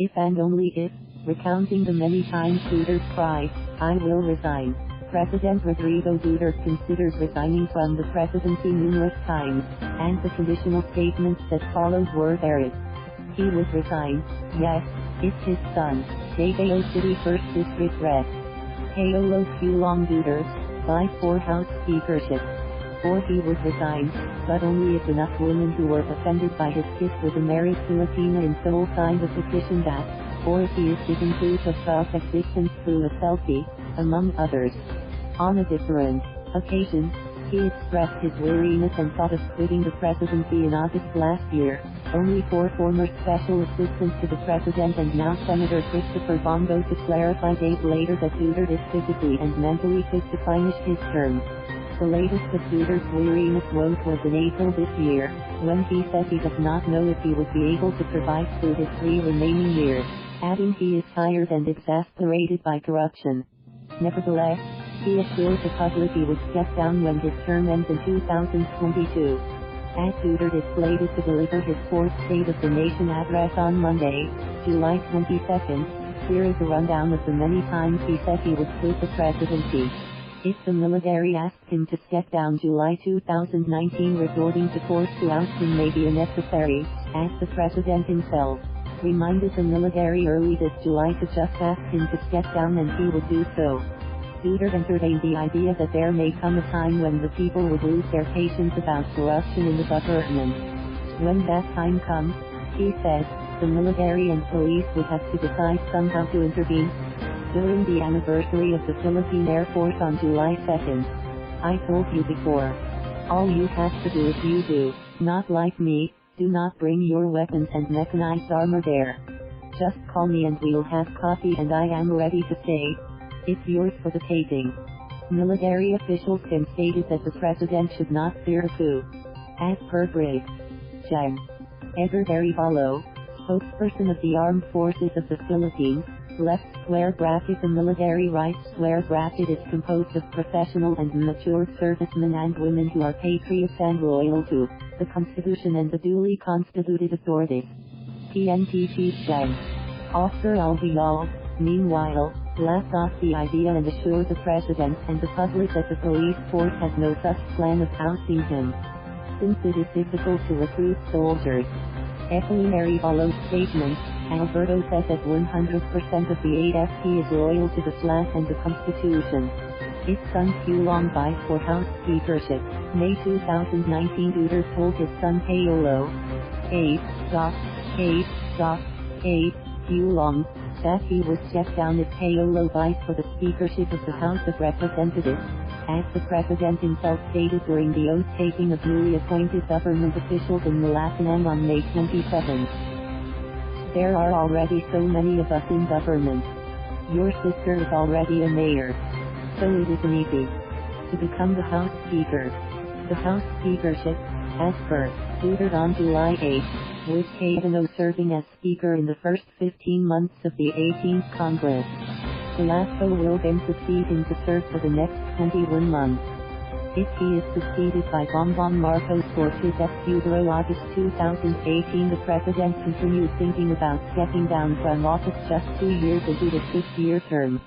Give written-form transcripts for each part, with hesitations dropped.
If and only if, recounting the many times Duterte cried, "I will resign." President Rodrigo Duterte considers resigning from the presidency numerous times, and the conditional statements that followed were there. He would resign, yes, if his son, Davao City 1st District Rep. Paolo Pulong Duterte, vied for House speakership. Or he would resign, but only if enough women who were offended by his kiss with a married Filipina in Seoul signed a petition that, or if he is given proof of self-existence through a selfie, among others. On a different occasion, he expressed his weariness and thought of quitting the presidency in August last year, only for former special assistant to the president and now Senator Christopher Bongo to clarify days later that Duterte is physically and mentally fit to finish his term. The latest of Duterte's weariness woes was in April this year, when he said he does not know if he would be able to survive through his 3 remaining years, adding he is tired and exasperated by corruption. Nevertheless, he assured the public he would step down when his term ends in 2022. As Duterte is slated to deliver his 4th State of the Nation address on Monday, July 22nd, here is a rundown of the many times he said he would quit the presidency. If the military asked him to step down July 2019, resorting to force to oust him may be unnecessary, as the president himself reminded the military early this July to just ask him to step down and he would do so. Duterte entertained the idea that there may come a time when the people would lose their patience about corruption in the government. When that time comes, he said, the military and police would have to decide somehow to intervene. During the anniversary of the Philippine Air Force on July 2nd, I told you before. All you have to do is you do, not like me, do not bring your weapons and mechanized armor there. Just call me and we'll have coffee and I am ready to stay. It's yours for the taking. Military officials then stated that the president should not fear a coup. As per Brig. Gen. Edgard Arevalo, spokesperson of the Armed Forces of the Philippines, left square bracket the military right square bracket is composed of professional and mature servicemen and women who are patriots and loyal to the Constitution and the duly constituted authorities. PNP Chief Gen. Oscar Albiol, meanwhile, laughed off the idea and assured the president and the public that the police force has no such plan of ousting him, since it is difficult to recruit soldiers. Echoing Arevalo's statement, Alberto said that 100% of the AFP is loyal to the flag and the Constitution. His son Pulong vied for House speakership. May 2019, Duterte told his son Paolo, a.k.a. Pulong, that he would step down if Paolo vied for the speakership of the House of Representatives, as the president himself stated during the oath-taking of newly appointed government officials in Malacanang on May 27. There are already so many of us in government. Your sister is already a mayor. So it isn't easy to become the House Speaker. The House Speakership, as per Duterte on July 8, with Cavano serving as Speaker in the first 15 months of the 18th Congress. Velasco will then succeed him to serve for the next 21 months. If he is succeeded by Bongbong Marcos or Chiz Escudero August 2018, the president continued thinking about stepping down from office just 2 years into his 6-year term.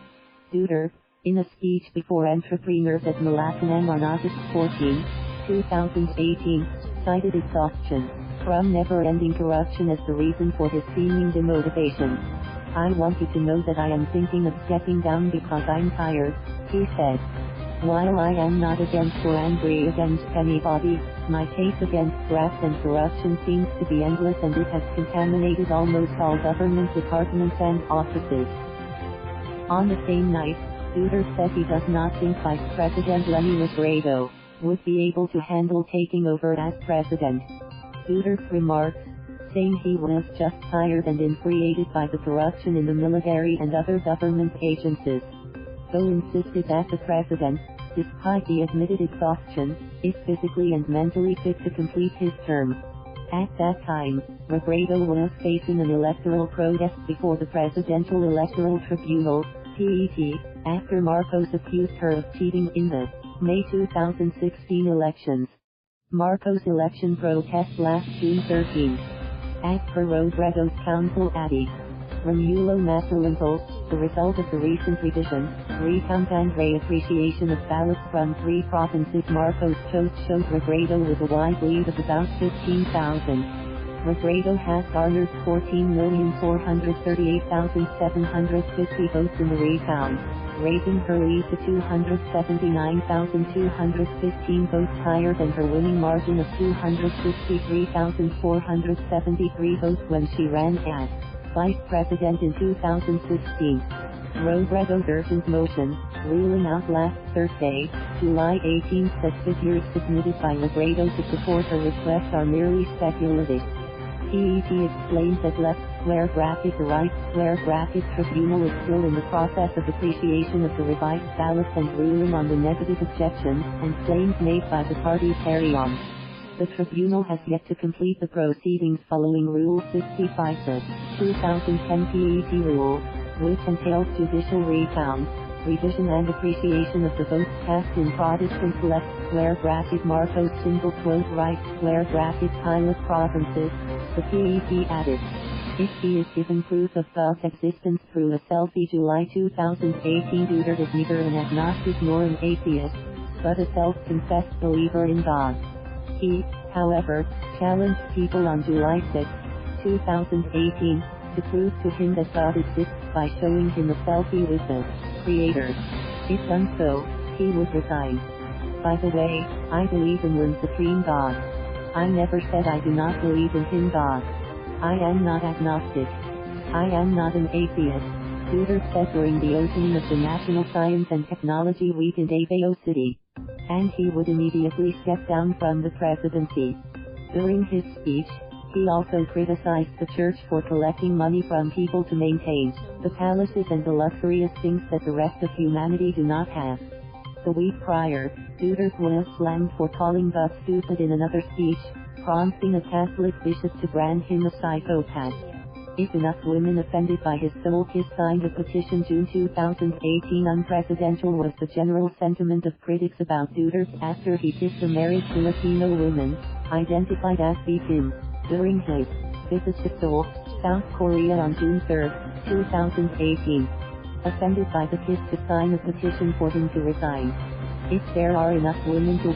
Duterte, in a speech before entrepreneurs at Malacanang on August 14, 2018, cited exhaustion from never-ending corruption as the reason for his seeming demotivation. I want you to know that I am thinking of stepping down because I'm tired, he said. While I am not against or angry against anybody, my case against graft and corruption seems to be endless and it has contaminated almost all government departments and offices. On the same night, Duterte said he does not think Vice President Leni Robredo would be able to handle taking over as president. Duterte's remarks, saying he was just tired and infuriated by the corruption in the military and other government agencies, though insisted that the president, despite the admitted exhaustion, is physically and mentally fit to complete his term. At that time, Robredo was facing an electoral protest before the Presidential Electoral Tribunal, PET, after Marcos accused her of cheating in the May 2016 elections. Marcos' election protest last June 13. As per Robredo's counsel Addy Romulo Masulimpos, the result of the recent revision, recount and reappreciation of ballots from 3 provinces Marcos chose showed Robredo with a wide lead of about 15,000. Robredo has garnered 14,438,750 votes in the recount, raising her lead to 279,215 votes, higher than her winning margin of 263,473 votes when she ran as Vice President in 2016. Robredo's urgent motion, ruling out last Thursday, July 18, said figures submitted by Robredo to support her request are merely speculative. PET explains that left square bracket the right square bracket tribunal is still in the process of appreciation of the revised ballots and ruling on the negative objections and claims made by the parties thereon. The tribunal has yet to complete the proceedings following Rule 65, the 2010 PET rule, which entails judicial recount, revision and appreciation of the votes cast in Protestant left square bracket Marcos single quote right square bracket pilot provinces, the PET added. If he is given proof of God's existence through a selfie July 2018, Duterte is neither an agnostic nor an atheist, but a self-confessed believer in God. He, however, challenged people on July 6, 2018, to prove to him that God exists by showing him a selfie with the Creator. If done so, he would resign. By the way, I believe in one supreme God. I never said I do not believe in him God. I am not agnostic. I am not an atheist, Duterte said during the opening of the National Science and Technology Week in Davao City. And he would immediately step down from the presidency. During his speech, he also criticized the church for collecting money from people to maintain the palaces and the luxurious things that the rest of humanity do not have. The week prior, Duterte was slammed for calling God stupid in another speech, prompting a Catholic bishop to brand him a psychopath. If enough women offended by his soul kiss signed a petition June 2018, unpresidential was the general sentiment of critics about Duterte after he kissed a married Filipino woman, identified as Kim, during his visit to Seoul, South Korea on June 3, 2018. Offended by the kiss to sign a petition for him to resign. If there are enough women to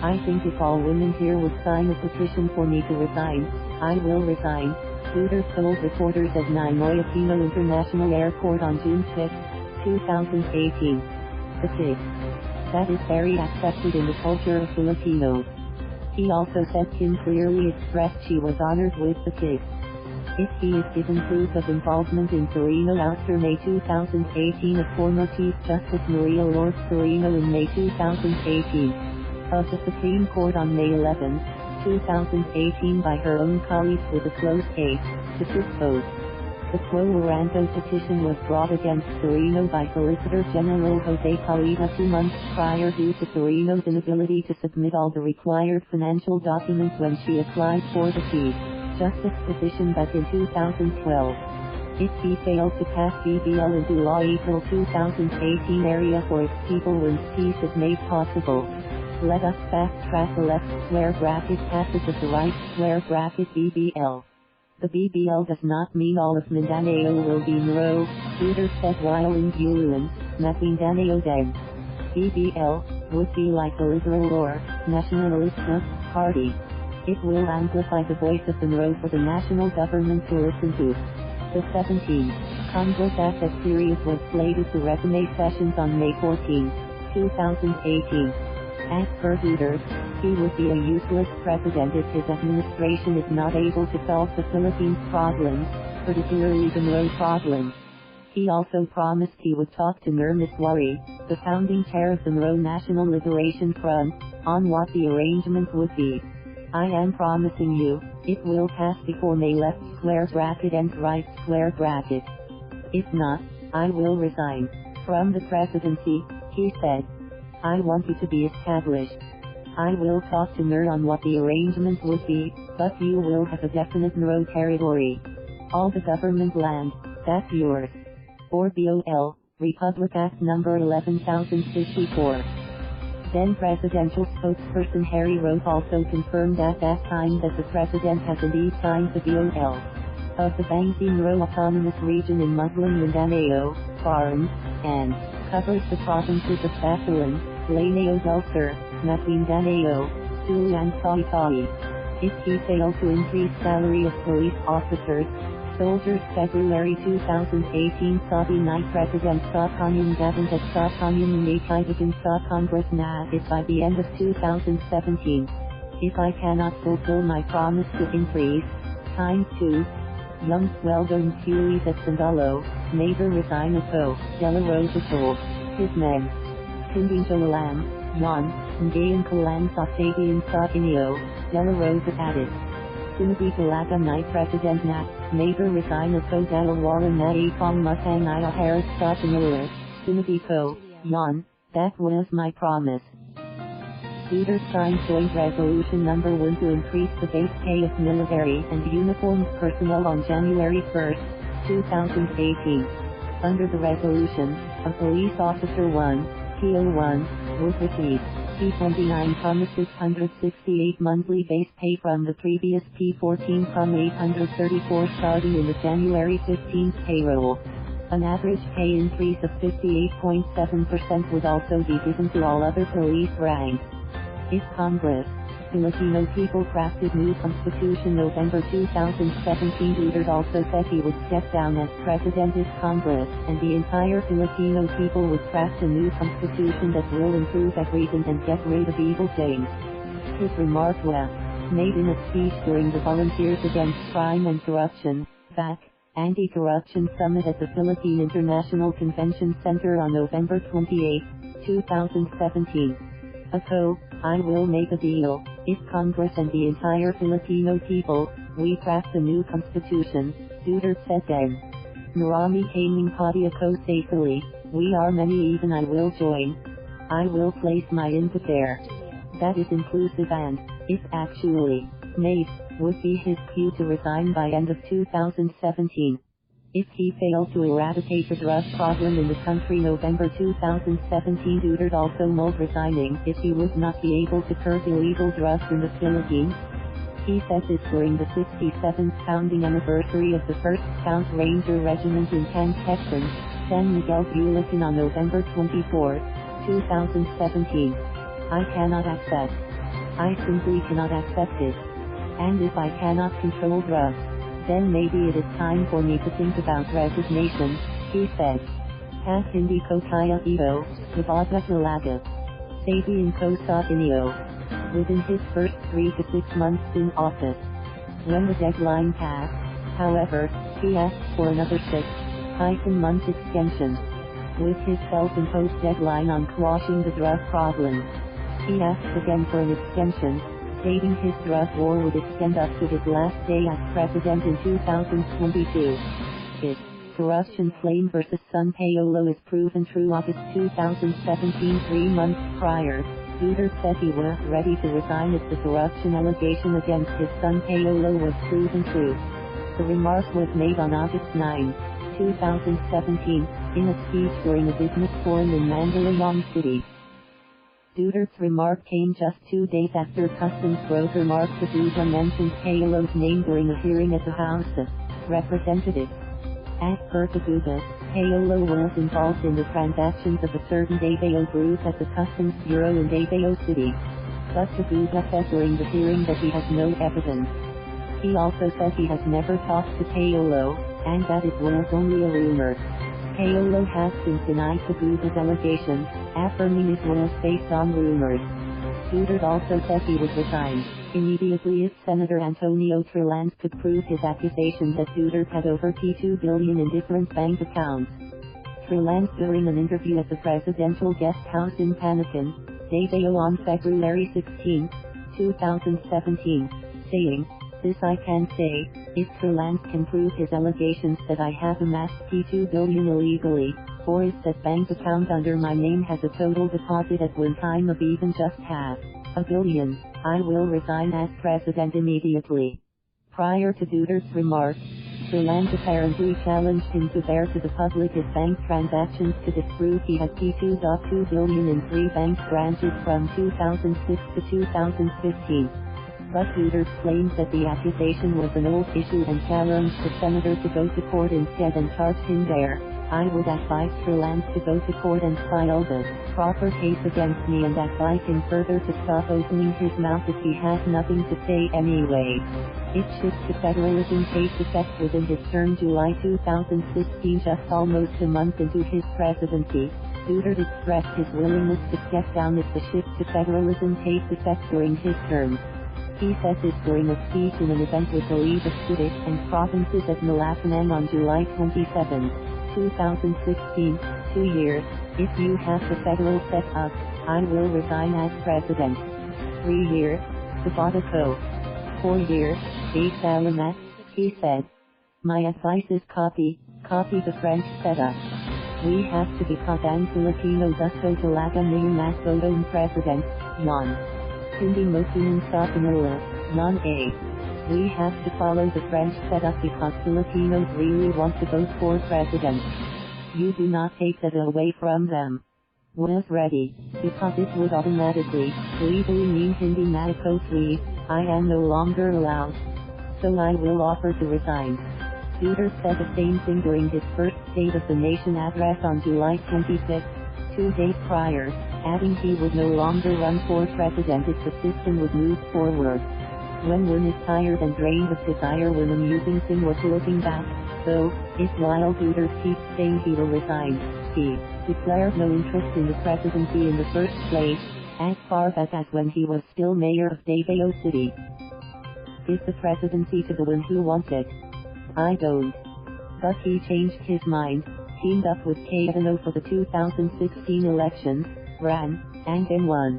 I think if all women here would sign a petition for me to resign, I will resign, Duterte told reporters at Ninoy Aquino International Airport on June 6, 2018. The kiss. That is very accepted in the culture of Filipinos. He also said Kim clearly expressed she was honored with the kiss. If he is given proof of involvement in Sereno ouster May 2018 of former Chief Justice Maria Lourdes Sereno in May 2018 of the Supreme Court on May 11, 2018 by her own colleagues with a closed case, to dispose. The quo warranto petition was brought against Sereno by Solicitor General Jose Calida 2 months prior due to Sereno's inability to submit all the required financial documents when she applied for the Chief Justice position back in 2012. If he failed to pass BBL into law April 2018 area for its people when peace is made possible. Let us fast-track the left square bracket passage of the right square bracket BBL. The BBL does not mean all of Mindanao will be Nro, Duterte said while in Bulacan, Maguindanao then. BBL would be like the liberal or nationalista party. It will amplify the voice of the Nro for the national government to listen to. The 17th Congress Act as series was slated to resume sessions on May 14, 2018. As per Duterte, he would be a useless president if his administration is not able to solve the Philippines' problems, particularly the Nro problems. He also promised he would talk to Miss Wari, the founding chair of the Nro National Liberation Front, on what the arrangement would be. I am promising you, it will pass before May left square bracket and right square bracket. If not, I will resign from the presidency, he said. I want you to be established. I will talk to NER on what the arrangement would be, but you will have a definite NRO territory. All the government land, that's yours. Or BOL, Republic Act number 11054. Then presidential spokesperson Harry Roque also confirmed at that time that the president has indeed signed the BOL. of the Bangsamoro Autonomous Region in Muslim Mindanao, Barnes, and covers the provinces of Basilan, Lanao del Sur, Maguindanao, Sulu and Saitali. If he failed to increase salary of police officers, soldiers February 2018 Saudi Night President sa Kanyang Government sa Kanyang Nakaibigan sa Congress na if by the end of 2017, if I cannot fulfill my promise to increase, times 2, Young Weldon Pulis at Sandalo, Neighbor Resign ako, Dela Rosa told his men. Hindi Jolalam, Juan, Ngayon Kalan sa Sabian sa Inyo, Dela Rosa added. Sinabi talaga Night President na, Neighbor Resign ako dalawa na ipang matang Harris sa Tanur, sinabi ko, Yon, that was my promise. Leaders signed joint resolution number 1 to increase the base pay of military and uniformed personnel on January 1, 2018. Under the resolution, a police officer 1, PO1, was received P29, 668 monthly base pay from the previous P14, 834 starting in the January 15th payroll. An average pay increase of 58.7% would also be given to all other police ranks. If Congress, Filipino people crafted new constitution November 2017. Leaders also said he would step down as president if Congress and the entire Filipino people would craft a new constitution that will improve everything and get rid of evil things. His remark was made in a speech during the Volunteers Against Crime and Corruption, VAC, Anti-Corruption Summit at the Philippine International Convention Center on November 28, 2017. Ako, I will make a deal, if Congress and the entire Filipino people, we craft a new constitution, Duterte said then. Marami kaming pati ako safely, we are many even I will join. I will place my input there. That is inclusive and, if actually, made, would be his cue to resign by end of 2017. If he failed to eradicate the drug problem in the country November 2017 Duterte also mulled resigning if he would not be able to curb illegal drugs in the Philippines. He said this during the 67th founding anniversary of the 1st Scout Ranger Regiment in Camp Quezon, San Miguel Bulacan on November 24, 2017. I cannot accept. I simply cannot accept it. And if I cannot control drugs, then maybe it is time for me to think about resignation, he said. Kahit hindi ko kaya ito, ibaga talaga. Sabihin ko sa inyo. Within his first 3 to 6 months in office. When the deadline passed, however, he asked for another 6-month extension. With his self-imposed deadline on quashing the drug problem, he asked again for an extension, stating his drug war would extend up to his last day as president in 2022. His corruption flame versus son Paolo is proven true. August 2017, 3 months prior, Duterte said he was ready to resign if the corruption allegation against his son Paolo was proven true. The remark was made on August 9, 2017, in a speech during a business forum in Davao City. Duterte's remark came just 2 days after customs broker Mark Sabuga mentioned Paolo's name during a hearing at the House of Representatives. As per Sabuga, Paolo was involved in the transactions of a certain Davao group at the Customs Bureau in Davao City. But Sabuga said during the hearing that he has no evidence. He also said he has never talked to Paolo, and that it was only a rumor. Paolo has since denied Sabuga's allegation, affirming it was based on rumors. Duterte also said he would resign immediately if Senator Antonio Trillanes could prove his accusation that Duterte had over $2 billion in different bank accounts. Trillanes during an interview at the presidential guest house in Panacan, Davao on February 16, 2017, saying, "This I can say, if Trillanes can prove his allegations that I have amassed $2 billion illegally, or if that bank account under my name has a total deposit at one time of even just $500 million, I will resign as president immediately." Prior to Duterte's remarks, Trillanes apparently challenged him to bear to the public his bank transactions to disprove he had $2.2 billion in 3 bank branches from 2006 to 2015. But Duterte claimed that the accusation was an old issue and challenged the senator to go to court instead and charged him there. I would advise Lance to go to court and file the proper case against me and advise him further to stop opening his mouth if he has nothing to say anyway. It shifts to federalism takes effect within his term July 2016, just almost a month into his presidency. Duterte expressed his willingness to step down if the shift to federalism takes effect during his term. He said this during a speech in an event with the lead of cities and provinces at Malacanang on July 27, 2016. 2 years, if you have the federal set up, I will resign as president. 3 years, Sabatico. 4 years, a salamat, he said. My advice is copy the French setup. We have to become ang Filipino gusto talaga ng mas bodong president, yon. Hindi mo sa Manila, non-a. We have to follow the French setup because Filipinos really want to vote for president. You do not take that away from them. Was ready, because it would automatically, legally mean hindi na ako free, I am no longer allowed. So I will offer to resign. Duterte said the same thing during his first State of the Nation address on July 26, 2 days prior, adding he would no longer run for president if the system would move forward. When one is tired and drained of desire, one amusing thing was looking back, though, if while Duterte keeps saying he will resign, he declared no interest in the presidency in the first place, as far back as when he was still mayor of Davao City. Is the presidency to the one who wants it? I don't. But he changed his mind, teamed up with Cayetano for the 2016 elections, ran, and then won.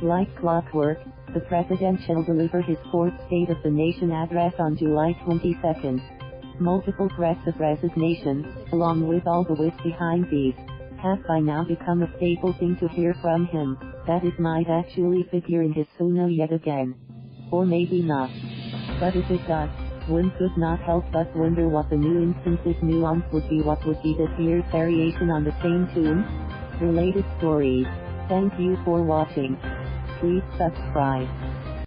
Like clockwork, the president shall deliver his fourth State of the Nation address on July 22. Multiple threats of resignation, along with all the wit behind these, have by now become a staple thing to hear from him. That it might actually figure in his SONA yet again. Or maybe not. But if it does, one could not help but wonder what the new instance's nuance would be. What would be this year's variation on the same tune? Related stories. Thank you for watching. Please subscribe.